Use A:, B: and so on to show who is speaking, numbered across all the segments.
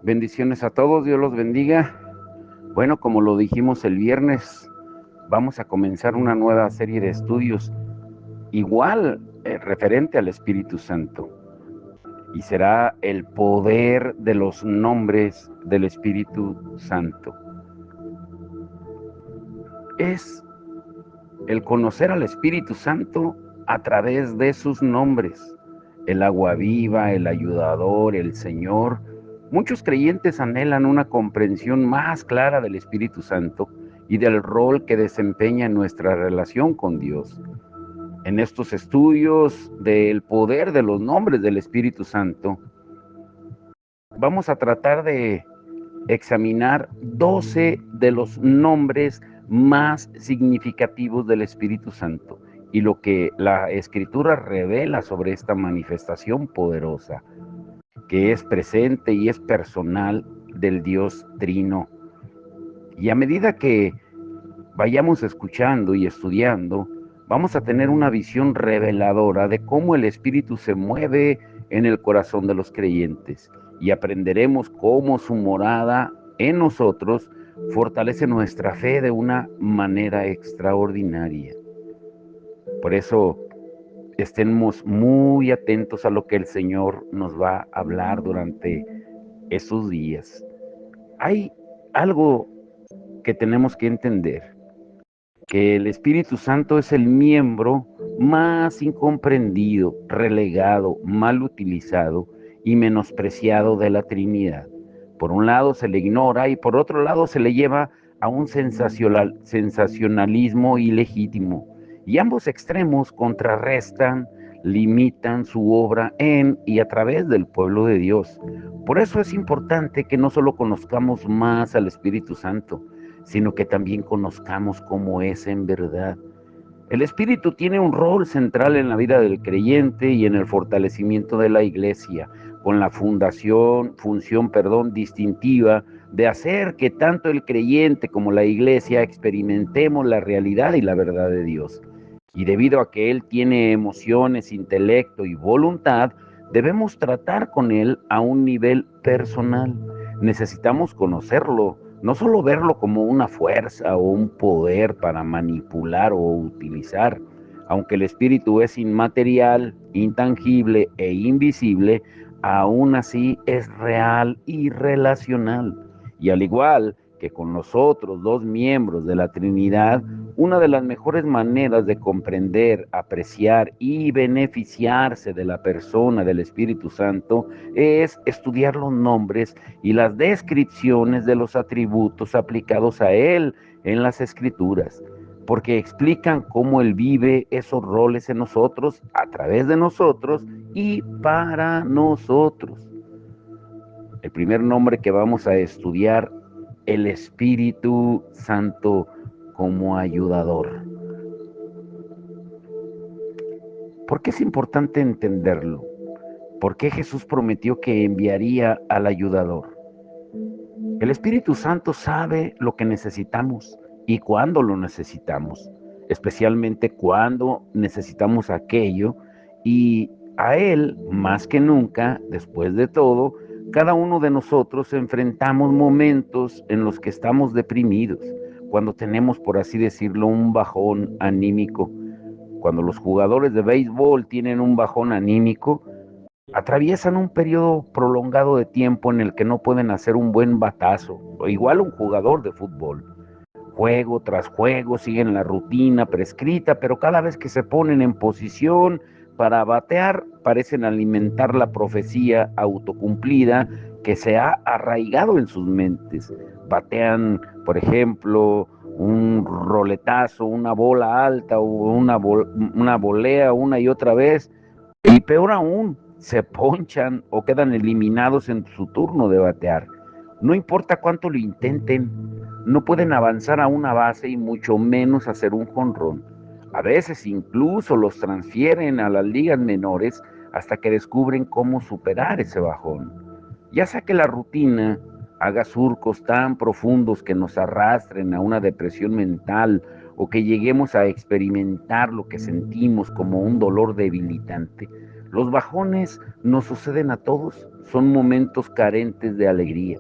A: Bendiciones a todos, Dios los bendiga. Bueno, como lo dijimos el viernes, vamos a comenzar una nueva serie de estudios, igual referente al Espíritu Santo. Y será el poder de los nombres del Espíritu Santo. Es el conocer al Espíritu Santo a través de sus nombres. El agua viva, el ayudador, el Señor. Muchos creyentes anhelan una comprensión más clara del Espíritu Santo y del rol que desempeña en nuestra relación con Dios. En estos estudios del poder de los nombres del Espíritu Santo, vamos a tratar de examinar 12 de los nombres más significativos del Espíritu Santo y lo que la Escritura revela sobre esta manifestación poderosa, que es presente y es personal del Dios Trino. Y a medida que vayamos escuchando y estudiando, vamos a tener una visión reveladora de cómo el Espíritu se mueve en el corazón de los creyentes y aprenderemos cómo su morada en nosotros fortalece nuestra fe de una manera extraordinaria. Por eso estemos muy atentos a lo que el Señor nos va a hablar durante esos días. Hay algo que tenemos que entender, que el Espíritu Santo es el miembro más incomprendido, relegado, mal utilizado y menospreciado de la Trinidad. Por un lado se le ignora y por otro lado se le lleva a un sensacionalismo ilegítimo. Y ambos extremos contrarrestan, limitan su obra en y a través del pueblo de Dios. Por eso es importante que no solo conozcamos más al Espíritu Santo, sino que también conozcamos cómo es en verdad. El Espíritu tiene un rol central en la vida del creyente y en el fortalecimiento de la iglesia, con la función distintiva de hacer que tanto el creyente como la iglesia experimentemos la realidad y la verdad de Dios. Y debido a que Él tiene emociones, intelecto y voluntad, debemos tratar con Él a un nivel personal. Necesitamos conocerlo, no solo verlo como una fuerza o un poder para manipular o utilizar. Aunque el espíritu es inmaterial, intangible e invisible, aún así es real y relacional. Y al igual que con los otros dos miembros de la Trinidad, una de las mejores maneras de comprender, apreciar y beneficiarse de la persona del Espíritu Santo es estudiar los nombres y las descripciones de los atributos aplicados a Él en las Escrituras, porque explican cómo Él vive esos roles en nosotros, a través de nosotros y para nosotros. El primer nombre que vamos a estudiar, el Espíritu Santo como ayudador. ¿Por qué es importante entenderlo? ¿Por qué Jesús prometió que enviaría al ayudador? El Espíritu Santo sabe lo que necesitamos y cuándo lo necesitamos, especialmente cuando necesitamos aquello, y a Él, más que nunca, después de todo, cada uno de nosotros enfrentamos momentos en los que estamos deprimidos, cuando tenemos, por así decirlo, un bajón anímico. Cuando los jugadores de béisbol tienen un bajón anímico, atraviesan un periodo prolongado de tiempo en el que no pueden hacer un buen batazo, o igual un jugador de fútbol. Juego tras juego siguen la rutina prescrita, pero cada vez que se ponen en posición para batear, parecen alimentar la profecía autocumplida que se ha arraigado en sus mentes. Batean, por ejemplo, un roletazo, una bola alta o una volea una y otra vez, y peor aún, se ponchan o quedan eliminados en su turno de batear. No importa cuánto lo intenten, no pueden avanzar a una base y mucho menos hacer un jonrón. A veces incluso los transfieren a las ligas menores hasta que descubren cómo superar ese bajón. Ya sea que la rutina haga surcos tan profundos que nos arrastren a una depresión mental o que lleguemos a experimentar lo que sentimos como un dolor debilitante. Los bajones nos suceden a todos son momentos carentes de alegría.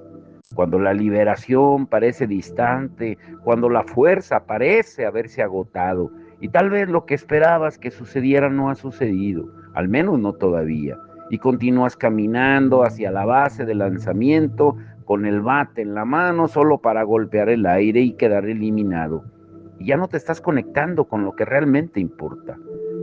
A: Cuando la liberación parece distante, cuando la fuerza parece haberse agotado, y tal vez lo que esperabas que sucediera no ha sucedido, al menos no todavía, y continúas caminando hacia la base del lanzamiento con el bate en la mano solo para golpear el aire y quedar eliminado. Y ya no te estás conectando con lo que realmente importa.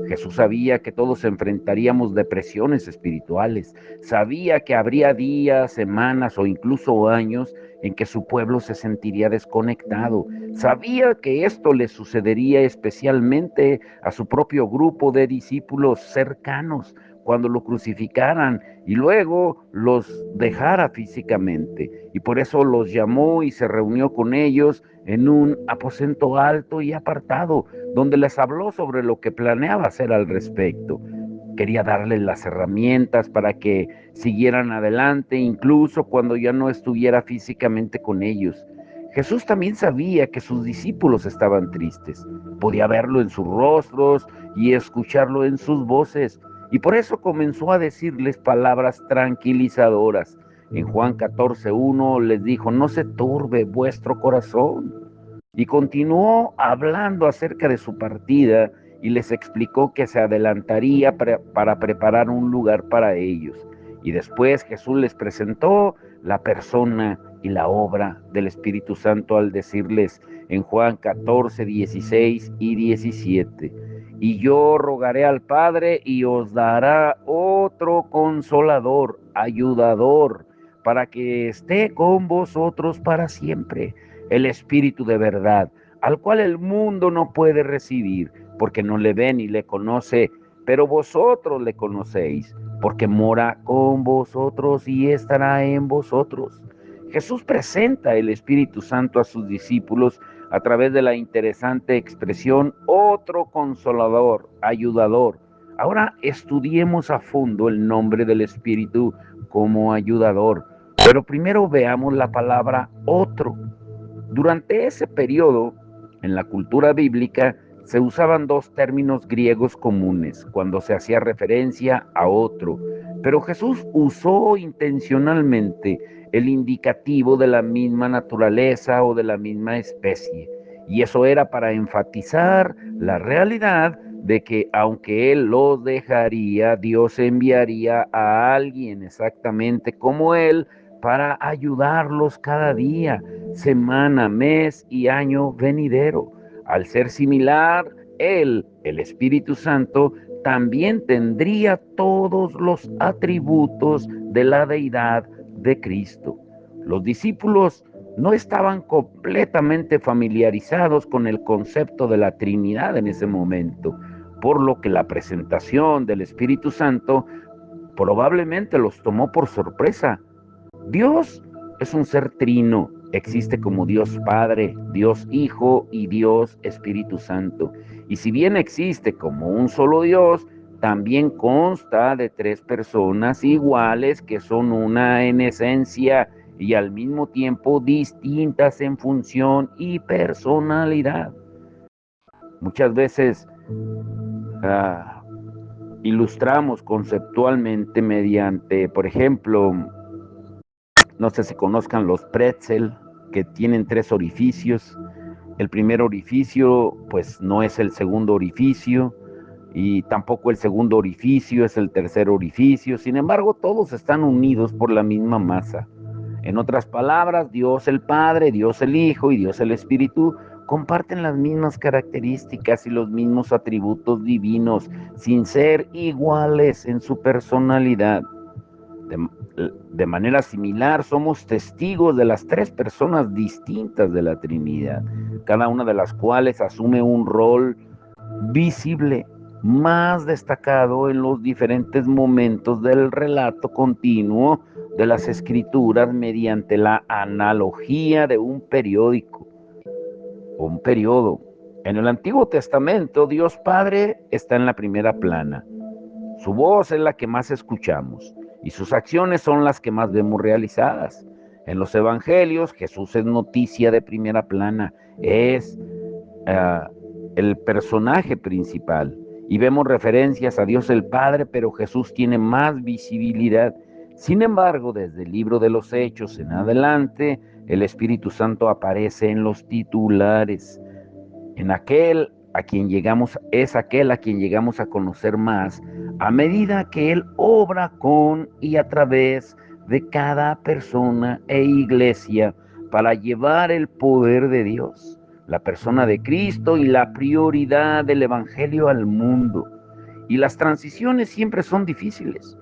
A: Jesús sabía que todos enfrentaríamos depresiones espirituales, sabía que habría días, semanas o incluso años en que su pueblo se sentiría desconectado, sabía que esto le sucedería especialmente a su propio grupo de discípulos cercanos cuando lo crucificaran y luego los dejara físicamente. Y por eso los llamó y se reunió con ellos en un aposento alto y apartado, donde les habló sobre lo que planeaba hacer al respecto. Quería darles las herramientas para que siguieran adelante, incluso cuando ya no estuviera físicamente con ellos. Jesús también sabía que sus discípulos estaban tristes. Podía verlo en sus rostros y escucharlo en sus voces. Y por eso comenzó a decirles palabras tranquilizadoras. En Juan 14:1 les dijo: no se turbe vuestro corazón. Y continuó hablando acerca de su partida y les explicó que se adelantaría para preparar un lugar para ellos. Y después Jesús les presentó la persona y la obra del Espíritu Santo al decirles en Juan 14, 16 y 17: y yo rogaré al Padre y os dará otro consolador, ayudador, para que esté con vosotros para siempre, el Espíritu de verdad, al cual el mundo no puede recibir, porque no le ve ni le conoce, pero vosotros le conocéis, porque mora con vosotros y estará en vosotros. Jesús presenta el Espíritu Santo a sus discípulos a través de la interesante expresión otro consolador, ayudador. Ahora estudiemos a fondo el nombre del Espíritu como ayudador, pero primero veamos la palabra otro. Durante ese periodo, en la cultura bíblica, se usaban dos términos griegos comunes cuando se hacía referencia a otro, pero Jesús usó intencionalmente el indicativo de la misma naturaleza o de la misma especie, y eso era para enfatizar la realidad de que aunque Él los dejaría, Dios enviaría a alguien exactamente como Él para ayudarlos cada día, semana, mes y año venidero. Al ser similar, Él, el Espíritu Santo, también tendría todos los atributos de la deidad de Cristo. Los discípulos no estaban completamente familiarizados con el concepto de la Trinidad en ese momento, por lo que la presentación del Espíritu Santo probablemente los tomó por sorpresa. Dios es un ser trino, existe como Dios Padre, Dios Hijo y Dios Espíritu Santo. Y si bien existe como un solo Dios, también consta de tres personas iguales que son una en esencia y al mismo tiempo distintas en función y personalidad. Muchas veces ah, ilustramos conceptualmente mediante, por ejemplo, no sé si conozcan los pretzel, que tienen tres orificios. El primer orificio, pues, no es el segundo orificio, y tampoco el segundo orificio es el tercer orificio. Sin embargo, todos están unidos por la misma masa. En otras palabras, Dios el Padre, Dios el Hijo y Dios el Espíritu comparten las mismas características y los mismos atributos divinos, sin ser iguales en su personalidad. De manera similar, somos testigos de las tres personas distintas de la Trinidad, cada una de las cuales asume un rol visible, más destacado en los diferentes momentos del relato continuo de las Escrituras mediante la analogía de un periódico o un periodo. En el Antiguo Testamento, Dios Padre está en la primera plana. Su voz es la que más escuchamos y sus acciones son las que más vemos realizadas. En los evangelios, Jesús es noticia de primera plana, es uh, el personaje principal y vemos referencias a Dios el Padre, pero Jesús tiene más visibilidad. Sin embargo, desde el libro de los Hechos en adelante, el Espíritu Santo aparece en los titulares. Es aquel a quien llegamos a conocer más a medida que Él obra con y a través de cada persona e iglesia para llevar el poder de Dios, la persona de Cristo y la prioridad del Evangelio al mundo. Y las transiciones siempre son difíciles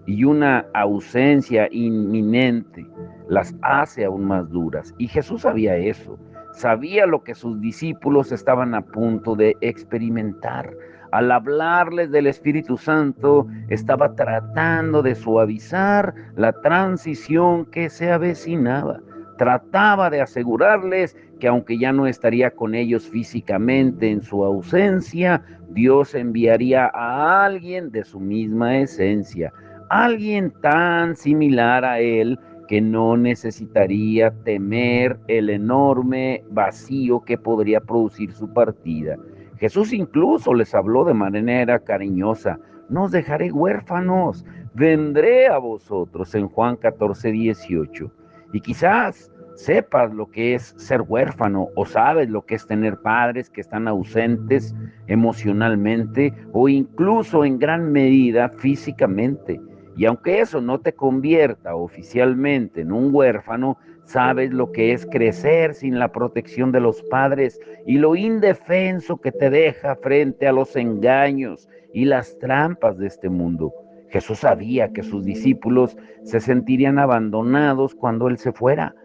A: y una ausencia inminente las hace aún más duras. Y Jesús sabía eso, sabía lo que sus discípulos estaban a punto de experimentar. Al hablarles del Espíritu Santo, estaba tratando de suavizar la transición que se avecinaba. Trataba de asegurarles que aunque ya no estaría con ellos físicamente en su ausencia, Dios enviaría a alguien de su misma esencia, alguien tan similar a él que no necesitaría temer el enorme vacío que podría producir su partida. Jesús incluso les habló de manera cariñosa: no os dejaré huérfanos, vendré a vosotros, en Juan 14:18. Y quizás sepas lo que es ser huérfano o sabes lo que es tener padres que están ausentes emocionalmente o incluso en gran medida físicamente. Y aunque eso no te convierta oficialmente en un huérfano, sabes lo que es crecer sin la protección de los padres y lo indefenso que te deja frente a los engaños y las trampas de este mundo. Jesús sabía que sus discípulos se sentirían abandonados cuando Él se fuera.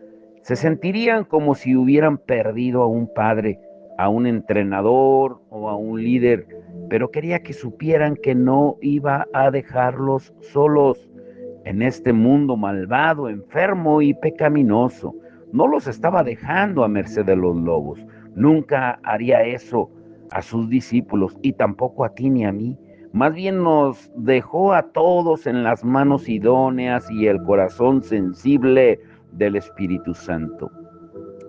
A: Se sentirían como si hubieran perdido a un padre, a un entrenador o a un líder, pero quería que supieran que no iba a dejarlos solos en este mundo malvado, enfermo y pecaminoso. No los estaba dejando a merced de los lobos. Nunca haría eso a sus discípulos y tampoco a ti ni a mí. Más bien nos dejó a todos en las manos idóneas y el corazón sensible del Espíritu Santo.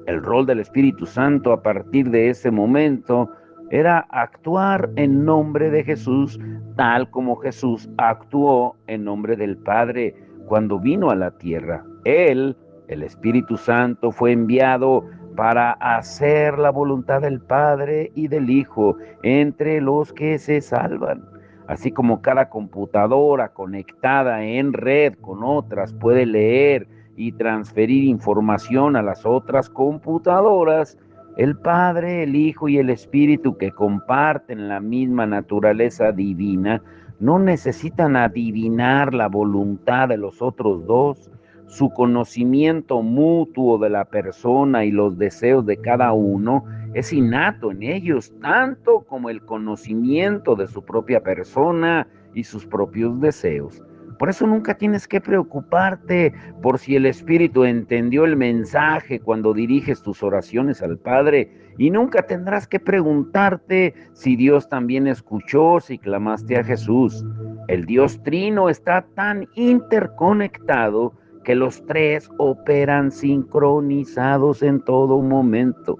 A: El rol del Espíritu Santo a partir de ese momento era actuar en nombre de Jesús, tal como Jesús actuó en nombre del Padre cuando vino a la tierra. Él, el Espíritu Santo, fue enviado para hacer la voluntad del Padre y del Hijo entre los que se salvan. Así como cada computadora conectada en red con otras puede leer y transferir información a las otras computadoras, el Padre, el Hijo y el Espíritu, que comparten la misma naturaleza divina, no necesitan adivinar la voluntad de los otros dos. Su conocimiento mutuo de la persona y los deseos de cada uno es innato en ellos, tanto como el conocimiento de su propia persona y sus propios deseos. Por eso nunca tienes que preocuparte por si el Espíritu entendió el mensaje cuando diriges tus oraciones al Padre, y nunca tendrás que preguntarte si Dios también escuchó si clamaste a Jesús. El Dios Trino está tan interconectado que los tres operan sincronizados en todo momento.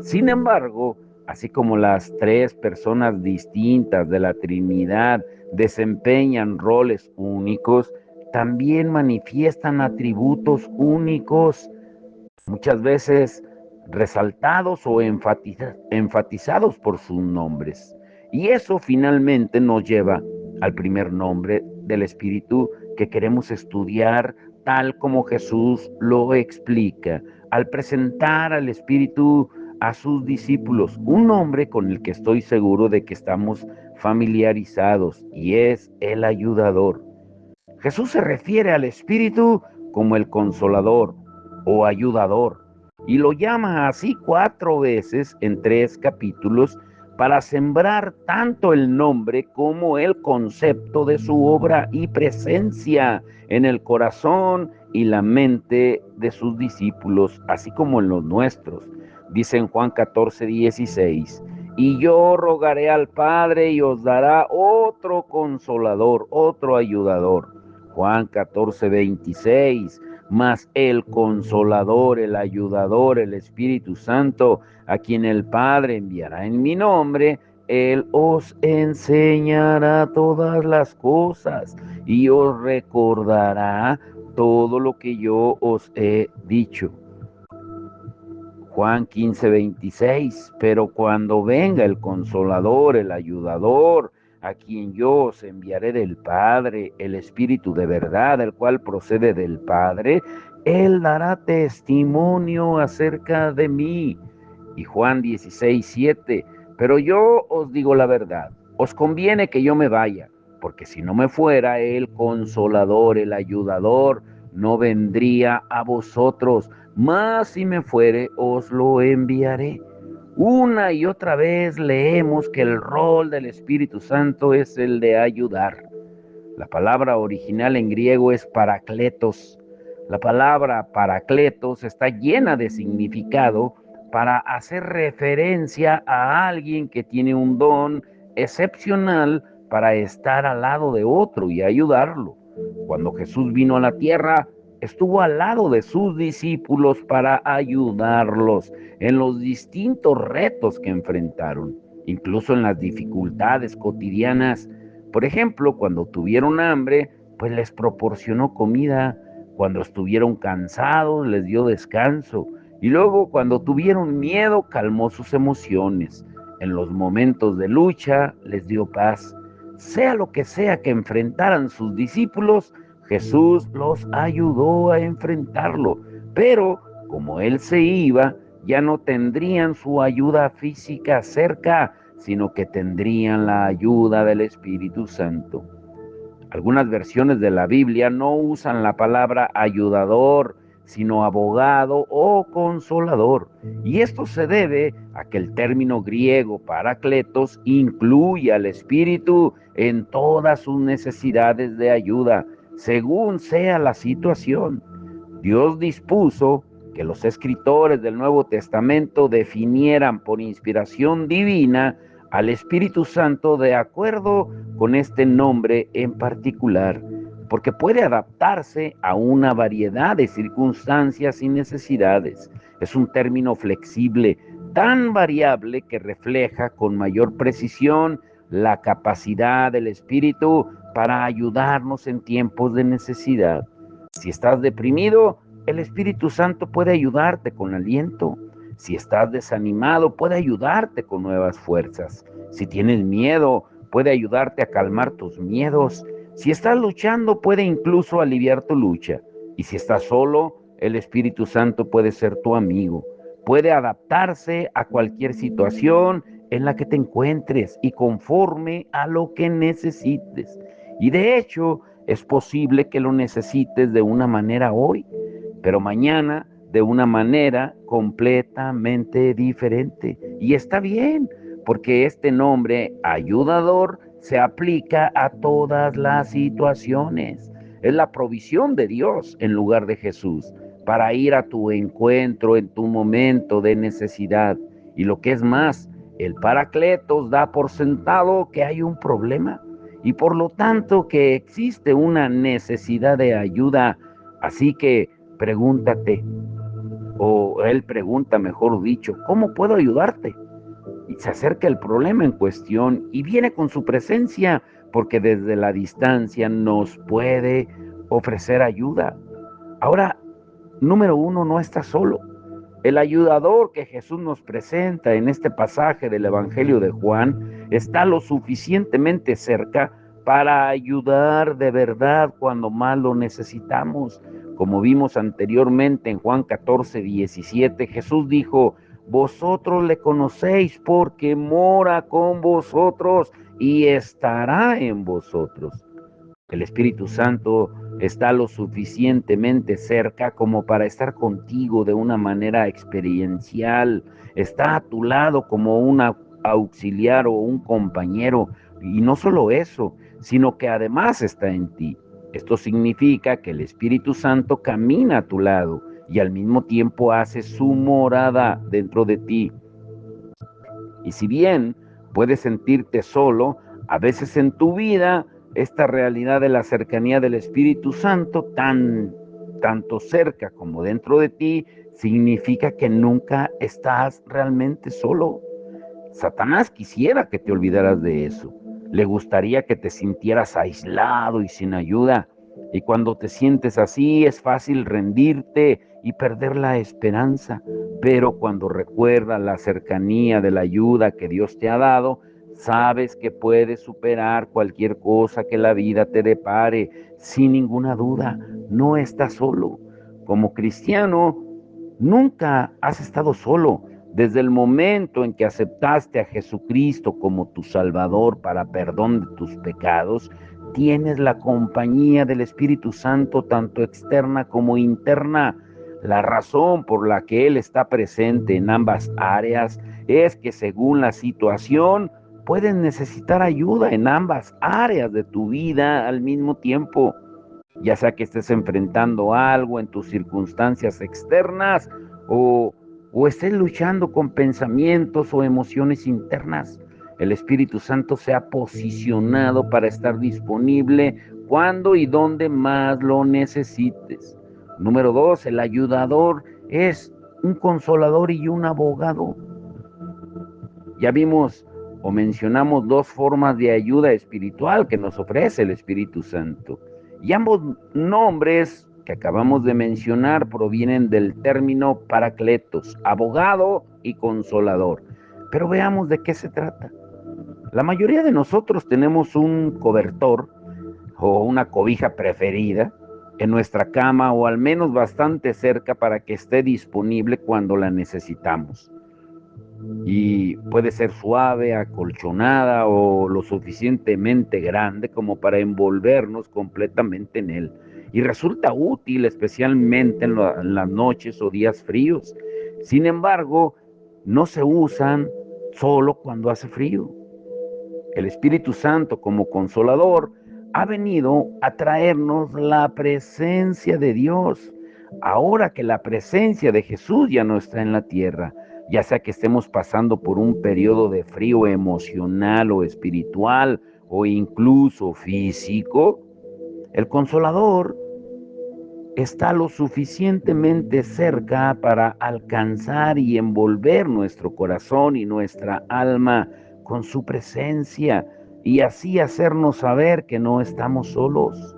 A: Sin embargo, así como las tres personas distintas de la Trinidad desempeñan roles únicos, también manifiestan atributos únicos, muchas veces resaltados o enfatizados por sus nombres. Y eso finalmente nos lleva al primer nombre del Espíritu que queremos estudiar tal como Jesús lo explica, al presentar al Espíritu a sus discípulos, un nombre con el que estoy seguro de que estamos familiarizados, y es el ayudador. Jesús se refiere al Espíritu como el consolador o ayudador, y lo llama así 4 veces en 3 capítulos para sembrar tanto el nombre como el concepto de su obra y presencia en el corazón y la mente de sus discípulos, así como en los nuestros. Dice en Juan 14:16: y yo rogaré al Padre y os dará otro consolador, otro ayudador. Juan 14:26: mas el consolador, el ayudador, el Espíritu Santo, a quien el Padre enviará en mi nombre, Él os enseñará todas las cosas y os recordará todo lo que yo os he dicho. Juan 15:26, pero cuando venga el Consolador, el Ayudador, a quien yo os enviaré del Padre, el Espíritu de verdad, el cual procede del Padre, Él dará testimonio acerca de mí. Y Juan 16:7, pero yo os digo la verdad, os conviene que yo me vaya, porque si no me fuera, el Consolador, el Ayudador, no vendría a vosotros, mas si me fuere, os lo enviaré. Una y otra vez leemos que el rol del Espíritu Santo es el de ayudar. La palabra original en griego es parakletos. La palabra parakletos está llena de significado para hacer referencia a alguien que tiene un don excepcional para estar al lado de otro y ayudarlo. Cuando Jesús vino a la tierra, estuvo al lado de sus discípulos para ayudarlos en los distintos retos que enfrentaron, incluso en las dificultades cotidianas. Por ejemplo, cuando tuvieron hambre, pues les proporcionó comida. Cuando estuvieron cansados, les dio descanso. Y luego, cuando tuvieron miedo, calmó sus emociones. En los momentos de lucha, les dio paz. Sea lo que sea que enfrentaran sus discípulos, Jesús los ayudó a enfrentarlo. Pero, como Él se iba, ya no tendrían su ayuda física cerca, sino que tendrían la ayuda del Espíritu Santo. Algunas versiones de la Biblia no usan la palabra ayudador, sino abogado o consolador. Y esto se debe a que el término griego parakletos incluye al Espíritu en todas sus necesidades de ayuda, según sea la situación. Dios dispuso que los escritores del Nuevo Testamento definieran por inspiración divina al Espíritu Santo de acuerdo con este nombre en particular, porque puede adaptarse a una variedad de circunstancias y necesidades. Es un término flexible, tan variable que refleja con mayor precisión la capacidad del Espíritu para ayudarnos en tiempos de necesidad. Si estás deprimido, el Espíritu Santo puede ayudarte con aliento. Si estás desanimado, puede ayudarte con nuevas fuerzas. Si tienes miedo, puede ayudarte a calmar tus miedos. Si estás luchando, puede incluso aliviar tu lucha. Y si estás solo, el Espíritu Santo puede ser tu amigo. Puede adaptarse a cualquier situación en la que te encuentres y conforme a lo que necesites. Y de hecho, es posible que lo necesites de una manera hoy, pero mañana de una manera completamente diferente. Y está bien, porque este nombre ayudador se aplica a todas las situaciones. Es la provisión de Dios en lugar de Jesús para ir a tu encuentro en tu momento de necesidad. Y lo que es más, el Paracletos da por sentado que hay un problema y por lo tanto que existe una necesidad de ayuda. Así que pregúntate, o él pregunta, mejor dicho, ¿cómo puedo ayudarte? Y se acerca el problema en cuestión y viene con su presencia, porque desde la distancia nos puede ofrecer ayuda. Ahora, número uno, no está solo. El ayudador que Jesús nos presenta en este pasaje del Evangelio de Juan está lo suficientemente cerca para ayudar de verdad cuando más lo necesitamos. Como vimos anteriormente en Juan 14:17, Jesús dijo: vosotros le conocéis porque mora con vosotros y estará en vosotros. El Espíritu Santo está lo suficientemente cerca como para estar contigo de una manera experiencial. Está a tu lado como un auxiliar o un compañero. Y no solo eso, sino que además está en ti. Esto significa que el Espíritu Santo camina a tu lado y al mismo tiempo hace su morada dentro de ti. Y si bien puedes sentirte solo, a veces en tu vida esta realidad de la cercanía del Espíritu Santo, tanto cerca como dentro de ti, significa que nunca estás realmente solo. Satanás quisiera que te olvidaras de eso. Le gustaría que te sintieras aislado y sin ayuda. Y cuando te sientes así, es fácil rendirte y perder la esperanza. Pero cuando recuerdas la cercanía de la ayuda que Dios te ha dado, sabes que puedes superar cualquier cosa que la vida te depare. Sin ninguna duda, no estás solo. Como cristiano, nunca has estado solo. Desde el momento en que aceptaste a Jesucristo como tu Salvador para perdón de tus pecados, tienes la compañía del Espíritu Santo tanto externa como interna. La razón por la que Él está presente en ambas áreas es que según la situación, puedes necesitar ayuda en ambas áreas de tu vida al mismo tiempo, ya sea que estés enfrentando algo en tus circunstancias externas o, o estés luchando con pensamientos o emociones internas. El Espíritu Santo se ha posicionado para estar disponible cuando y donde más lo necesites. Número 2, el ayudador es un consolador y un abogado. Ya vimos o mencionamos dos formas de ayuda espiritual que nos ofrece el Espíritu Santo. Y ambos nombres que acabamos de mencionar provienen del término paracletos, abogado y consolador. Pero veamos de qué se trata. La mayoría de nosotros tenemos un cobertor o una cobija preferida en nuestra cama o al menos bastante cerca para que esté disponible cuando la necesitamos. Y puede ser suave, acolchonada o lo suficientemente grande como para envolvernos completamente en él. Y resulta útil especialmente en las noches o días fríos. Sin embargo, no se usan solo cuando hace frío. El Espíritu Santo como consolador ha venido a traernos la presencia de Dios. Ahora que la presencia de Jesús ya no está en la tierra, ya sea que estemos pasando por un periodo de frío emocional o espiritual o incluso físico, el consolador está lo suficientemente cerca para alcanzar y envolver nuestro corazón y nuestra alma con su presencia y así hacernos saber que no estamos solos.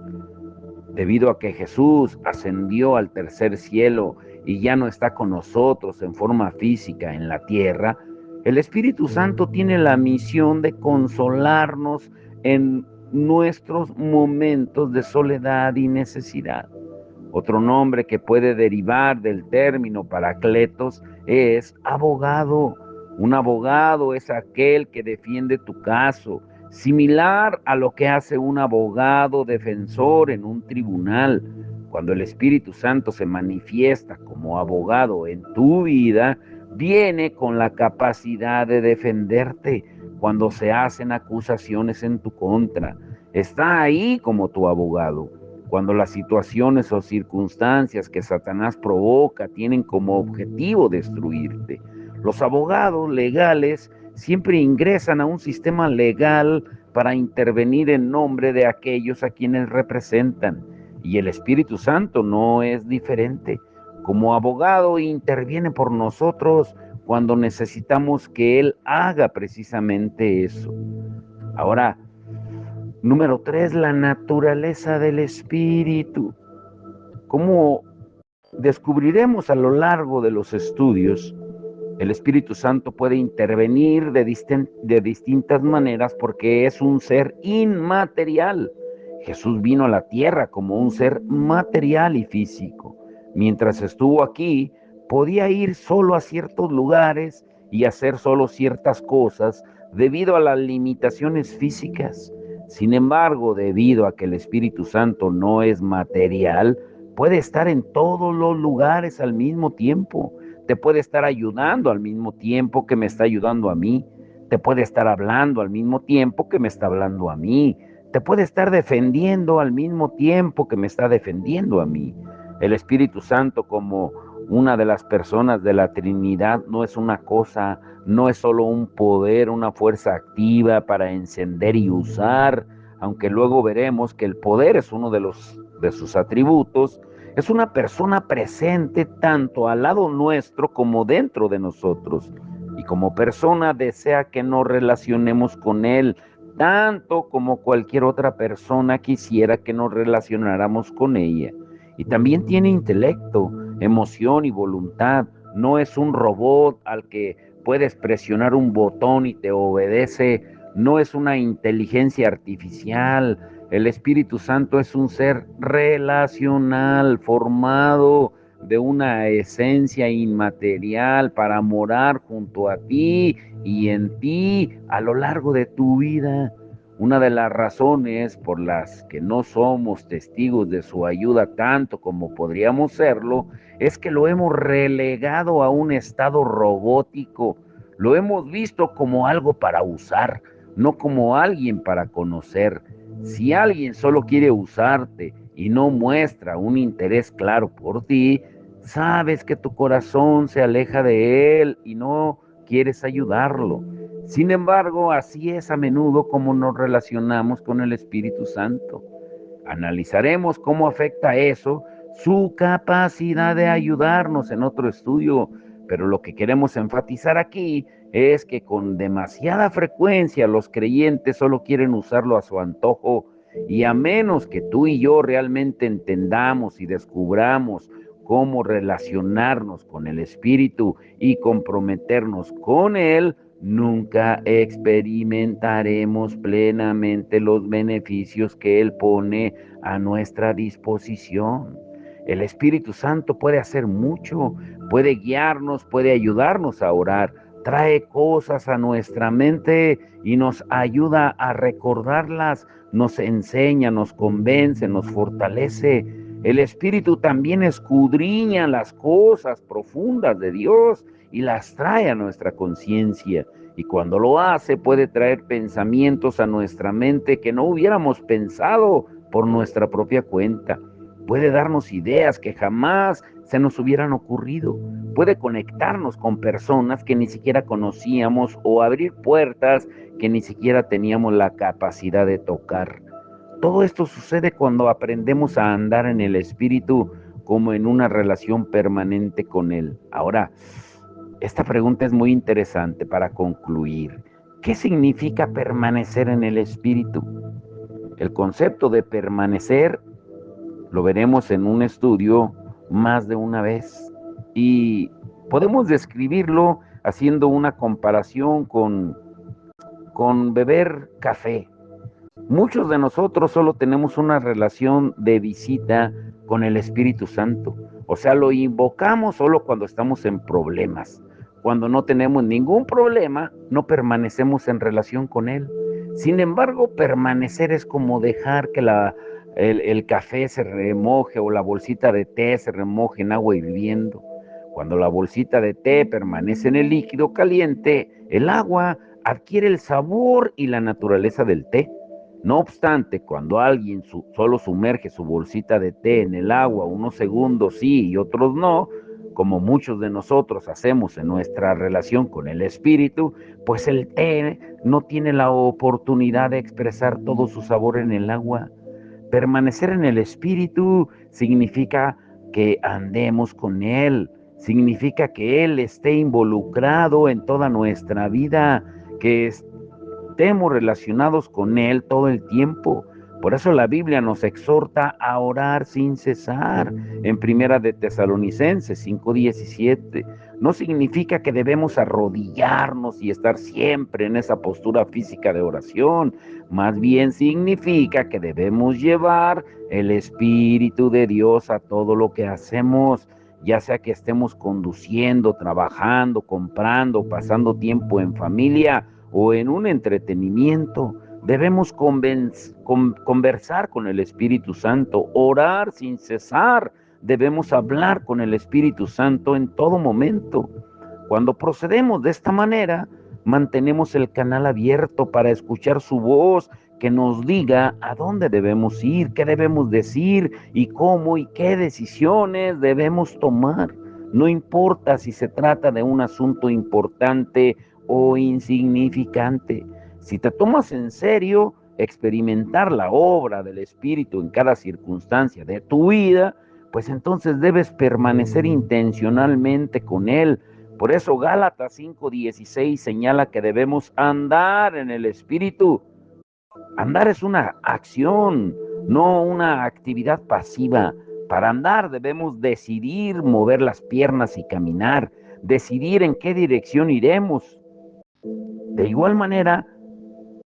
A: Debido a que Jesús ascendió al tercer cielo y ya no está con nosotros en forma física en la tierra, el Espíritu Santo tiene la misión de consolarnos en nuestros momentos de soledad y necesidad. Otro nombre que puede derivar del término paracletos es abogado. Un abogado es aquel que defiende tu caso, similar a lo que hace un abogado defensor en un tribunal. Cuando el Espíritu Santo se manifiesta como abogado en tu vida, viene con la capacidad de defenderte cuando se hacen acusaciones en tu contra. Está ahí como tu abogado. Cuando las situaciones o circunstancias que Satanás provoca tienen como objetivo destruirte. Los abogados legales siempre ingresan a un sistema legal para intervenir en nombre de aquellos a quienes representan. Y el Espíritu Santo no es diferente. Como abogado interviene por nosotros cuando necesitamos que Él haga precisamente eso. Ahora, número 3, la naturaleza del Espíritu. Como descubriremos a lo largo de los estudios, el Espíritu Santo puede intervenir de distintas maneras porque es un ser inmaterial. Jesús vino a la tierra como un ser material y físico. Mientras estuvo aquí, podía ir solo a ciertos lugares y hacer solo ciertas cosas debido a las limitaciones físicas. Sin embargo, debido a que el Espíritu Santo no es material, puede estar en todos los lugares al mismo tiempo. Te puede estar ayudando al mismo tiempo que me está ayudando a mí. Te puede estar hablando al mismo tiempo que me está hablando a mí. Te puede estar defendiendo al mismo tiempo que me está defendiendo a mí. El Espíritu Santo como una de las personas de la Trinidad no es una cosa, no es solo un poder, una fuerza activa para encender y usar, aunque luego veremos que el poder es uno de sus atributos. Es una persona presente tanto al lado nuestro como dentro de nosotros. Y como persona desea que nos relacionemos con Él tanto como cualquier otra persona quisiera que nos relacionáramos con ella. Y también tiene intelecto, emoción y voluntad. No es un robot al que puedes presionar un botón y te obedece. No es una inteligencia artificial. El Espíritu Santo es un ser relacional, formado de una esencia inmaterial para morar junto a ti y en ti a lo largo de tu vida. Una de las razones por las que no somos testigos de su ayuda tanto como podríamos serlo es que lo hemos relegado a un estado robótico. Lo hemos visto como algo para usar, no como alguien para conocer. Si alguien solo quiere usarte y no muestra un interés claro por ti, sabes que tu corazón se aleja de él y no quieres ayudarlo. Sin embargo, así es a menudo como nos relacionamos con el Espíritu Santo. Analizaremos cómo afecta eso su capacidad de ayudarnos en otro estudio, pero lo que queremos enfatizar aquí es que con demasiada frecuencia los creyentes solo quieren usarlo a su antojo, y a menos que tú y yo realmente entendamos y descubramos cómo relacionarnos con el Espíritu y comprometernos con Él, nunca experimentaremos plenamente los beneficios que Él pone a nuestra disposición. El Espíritu Santo puede hacer mucho, puede guiarnos, puede ayudarnos a orar, trae cosas a nuestra mente y nos ayuda a recordarlas, nos enseña, nos convence, nos fortalece. El Espíritu también escudriña las cosas profundas de Dios y las trae a nuestra conciencia. Y cuando lo hace puede traer pensamientos a nuestra mente que no hubiéramos pensado por nuestra propia cuenta. Puede darnos ideas que jamás se nos hubieran ocurrido. Puede conectarnos con personas que ni siquiera conocíamos o abrir puertas que ni siquiera teníamos la capacidad de tocar. Todo esto sucede cuando aprendemos a andar en el Espíritu como en una relación permanente con Él. Ahora, esta pregunta es muy interesante para concluir. ¿Qué significa permanecer en el Espíritu? El concepto de permanecer lo veremos en un estudio más de una vez y podemos describirlo haciendo una comparación con beber café. Muchos de nosotros solo tenemos una relación de visita con el Espíritu Santo. O sea, lo invocamos solo cuando estamos en problemas. Cuando no tenemos ningún problema, no permanecemos en relación con Él. Sin embargo, permanecer es como dejar que el café se remoje o la bolsita de té se remoje en agua hirviendo. Cuando la bolsita de té permanece en el líquido caliente, el agua adquiere el sabor y la naturaleza del té. No obstante, cuando alguien solo sumerge su bolsita de té en el agua unos segundos sí y otros no, como muchos de nosotros hacemos en nuestra relación con el espíritu, pues el té no tiene la oportunidad de expresar todo su sabor en el agua. Permanecer en el espíritu significa que andemos con él, significa que él esté involucrado en toda nuestra vida, que estemos relacionados con Él todo el tiempo. Por eso la Biblia nos exhorta a orar sin cesar. En Primera de Tesalonicenses 5:17. No significa que debemos arrodillarnos y estar siempre en esa postura física de oración. Más bien significa que debemos llevar el Espíritu de Dios a todo lo que hacemos, ya sea que estemos conduciendo, trabajando, comprando, pasando tiempo en familia o en un entretenimiento. Debemos conversar con el Espíritu Santo, orar sin cesar. Debemos hablar con el Espíritu Santo en todo momento. Cuando procedemos de esta manera, mantenemos el canal abierto para escuchar su voz que nos diga a dónde debemos ir, qué debemos decir y cómo y qué decisiones debemos tomar. No importa si se trata de un asunto importante o insignificante. Si te tomas en serio experimentar la obra del Espíritu en cada circunstancia de tu vida, pues entonces debes permanecer intencionalmente con Él. Por eso Gálatas 5:16 señala que debemos andar en el Espíritu Andar es una acción, no una actividad pasiva. Para andar debemos decidir mover las piernas y caminar, decidir en qué dirección iremos. De igual manera,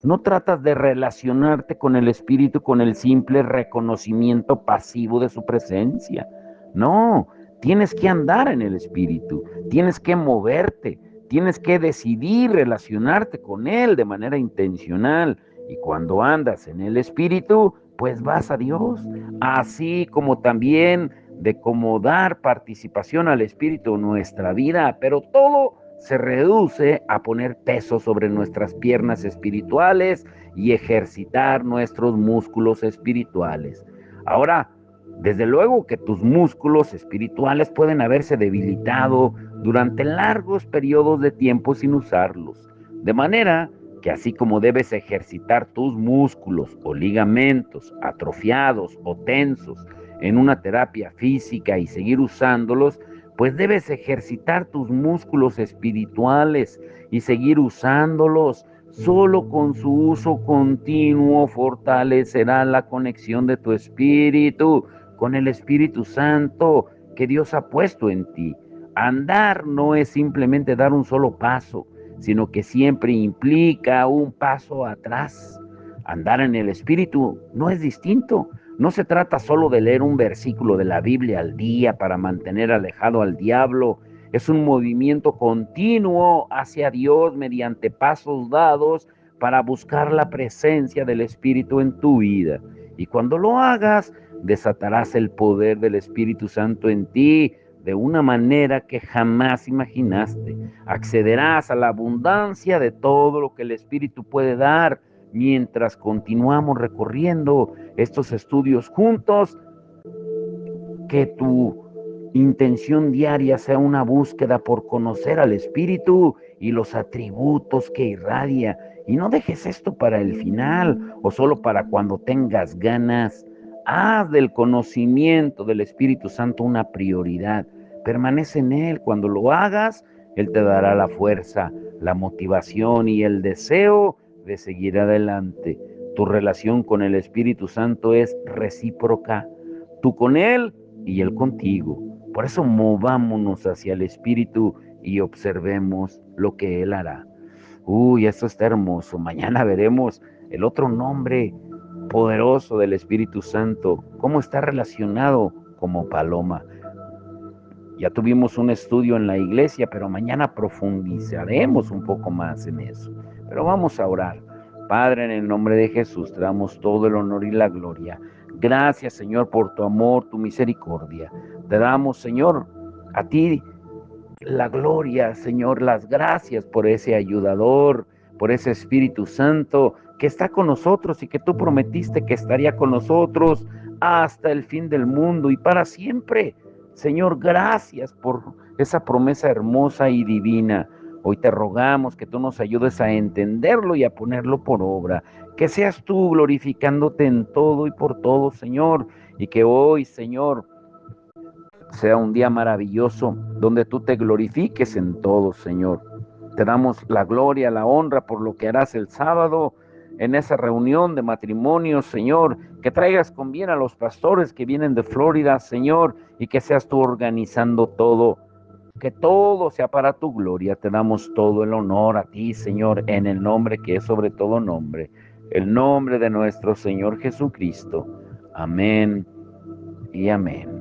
A: no tratas de relacionarte con el Espíritu con el simple reconocimiento pasivo de su presencia. No, tienes que andar en el Espíritu, tienes que moverte, tienes que decidir relacionarte con Él de manera intencional. Y cuando andas en el Espíritu, pues vas a Dios, así como también de cómo dar participación al Espíritu en nuestra vida, pero todo se reduce a poner peso sobre nuestras piernas espirituales y ejercitar nuestros músculos espirituales. Ahora, desde luego que tus músculos espirituales pueden haberse debilitado durante largos periodos de tiempo sin usarlos, de manera que así como debes ejercitar tus músculos o ligamentos atrofiados o tensos en una terapia física y seguir usándolos, pues debes ejercitar tus músculos espirituales y seguir usándolos. Solo con su uso continuo fortalecerá la conexión de tu espíritu con el Espíritu Santo que Dios ha puesto en ti. Andar no es simplemente dar un solo paso, sino que siempre implica un paso atrás. Andar en el Espíritu no es distinto. No se trata solo de leer un versículo de la Biblia al día para mantener alejado al diablo. Es un movimiento continuo hacia Dios mediante pasos dados para buscar la presencia del Espíritu en tu vida. Y cuando lo hagas, desatarás el poder del Espíritu Santo en ti de una manera que jamás imaginaste. Accederás a la abundancia de todo lo que el Espíritu puede dar mientras continuamos recorriendo estos estudios juntos. Que tu intención diaria sea una búsqueda por conocer al Espíritu y los atributos que irradia. Y no dejes esto para el final o solo para cuando tengas ganas. Haz del conocimiento del Espíritu Santo una prioridad. Permanece en Él. Cuando lo hagas, Él te dará la fuerza, la motivación y el deseo de seguir adelante. Tu relación con el Espíritu Santo es recíproca. Tú con Él y Él contigo. Por eso movámonos hacia el Espíritu y observemos lo que Él hará. Uy, esto está hermoso. Mañana veremos el otro nombre poderoso del Espíritu Santo, cómo está relacionado como paloma. Ya tuvimos un estudio en la iglesia, pero mañana profundizaremos un poco más en eso. Pero vamos a orar. Padre, en el nombre de Jesús, te damos todo el honor y la gloria. Gracias, Señor, por tu amor, tu misericordia. Te damos, Señor, a ti la gloria, Señor, las gracias por ese ayudador, por ese Espíritu Santo que está con nosotros y que tú prometiste que estaría con nosotros hasta el fin del mundo y para siempre. Señor, gracias por esa promesa hermosa y divina. Hoy te rogamos que tú nos ayudes a entenderlo y a ponerlo por obra. Que seas tú glorificándote en todo y por todo, Señor. Y que hoy, Señor, sea un día maravilloso donde tú te glorifiques en todo, Señor. Te damos la gloria, la honra por lo que harás el sábado en esa reunión de matrimonio, Señor. Que traigas con bien a los pastores que vienen de Florida, Señor, y que seas tú organizando todo. Que todo sea para tu gloria. Te damos todo el honor a ti, Señor, en el nombre que es sobre todo nombre, el nombre de nuestro Señor Jesucristo. Amén y amén.